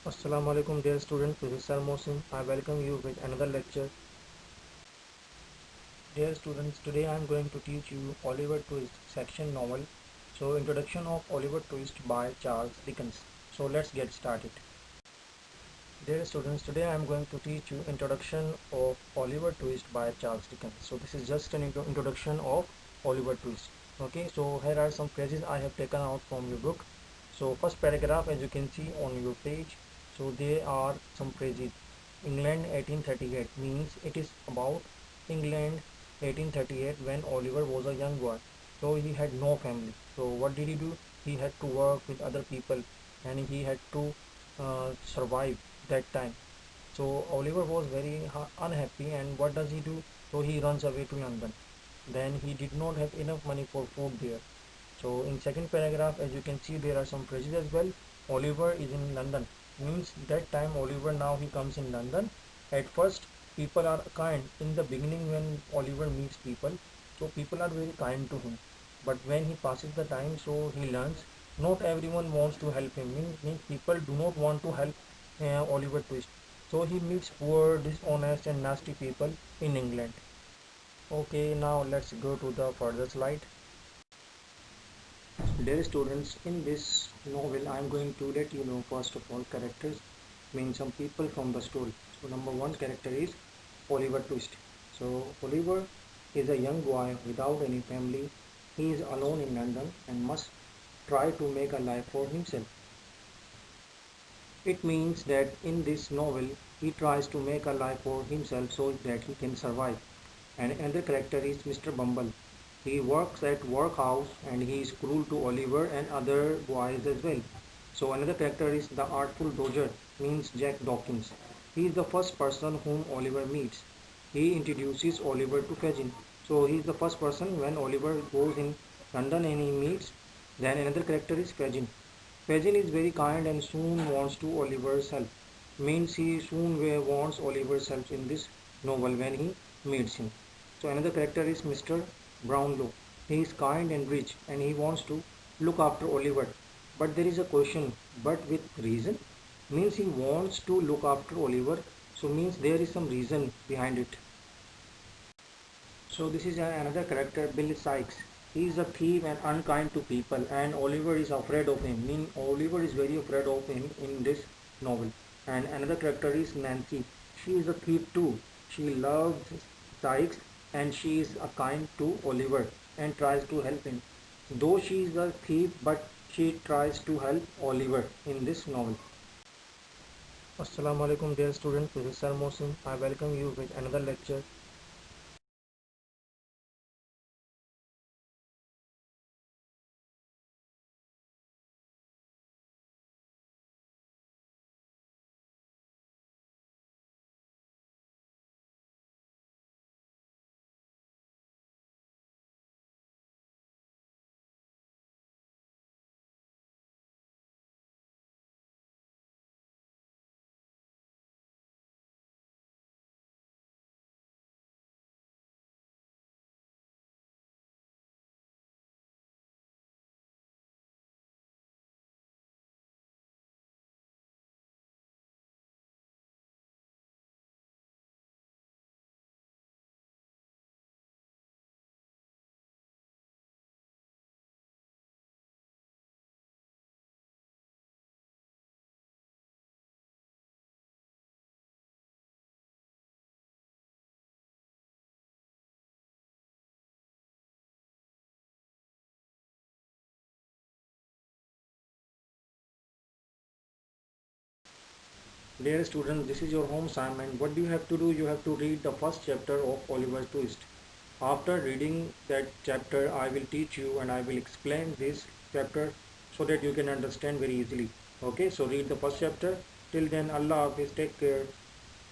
Assalamu alaikum dear students, this is Sir Mohsin. I welcome you with another lecture. Dear students, today I am going to teach you Oliver Twist section novel. So introduction of Oliver Twist by Charles Dickens. So let's get started. Dear students, today I am going to teach you introduction of Oliver Twist by Charles Dickens. So this is just an introduction of Oliver Twist. Okay, so here are some phrases I have taken out from your book. So first paragraph, as you can see on your page, so there are some phrases. England 1838 means it is about England 1838 when Oliver was a young boy. So he had no family. So what did he do? He had to work with other people and he had to survive that time. So Oliver was very unhappy, and what does he do? So he runs away to London. Then he did not have enough money for food there. So in second paragraph, as you can see, there are some phrases as well. Oliver is in London means that time Oliver, now he comes in London. At first people are kind in the beginning when Oliver meets people. So people are very kind to him. But when he passes the time, so he learns not everyone wants to help him. Means people do not want to help Oliver Twist. So he meets poor, dishonest and nasty people in England. Okay, now let's go to the further slide. Dear students, in this novel I am going to let you know first of all characters, mean some people from the story. So number one character is Oliver Twist. So Oliver is a young boy without any family. He is alone in London and must try to make a life for himself. It means that in this novel he tries to make a life for himself so that he can survive. And another character is Mr. Bumble. He works at workhouse and he is cruel to Oliver and other boys as well. So another character is the Artful Dodger, means Jack Dawkins. He is the first person whom Oliver meets. He introduces Oliver to Fagin. So he is the first person when Oliver goes in London and he meets. Then another character is Fagin. Fagin is very kind and soon wants to Oliver's help. Means he soon wants Oliver's help in this novel when he meets him. So another character is Mr. Brownlow. He is kind and rich and he wants to look after Oliver. But there is a question, but with reason? Means he wants to look after Oliver, so means there is some reason behind it. So this is another character, Bill Sykes. He is a thief and unkind to people, and Oliver is afraid of him. Mean Oliver is very afraid of him in this novel. And another character is Nancy. She is a thief too. She loves Sykes and she is a kind to Oliver and tries to help him. Though she is a thief, but she tries to help Oliver in this novel. Assalamu alaikum dear students, this is Sir Mohsin. I welcome you with another lecture. Dear students, this is your home assignment. What do you have to do? You have to read the first chapter of Oliver Twist. After reading that chapter, I will teach you and I will explain this chapter so that you can understand very easily. Okay, so read the first chapter. Till then, Allah Hafiz, take care.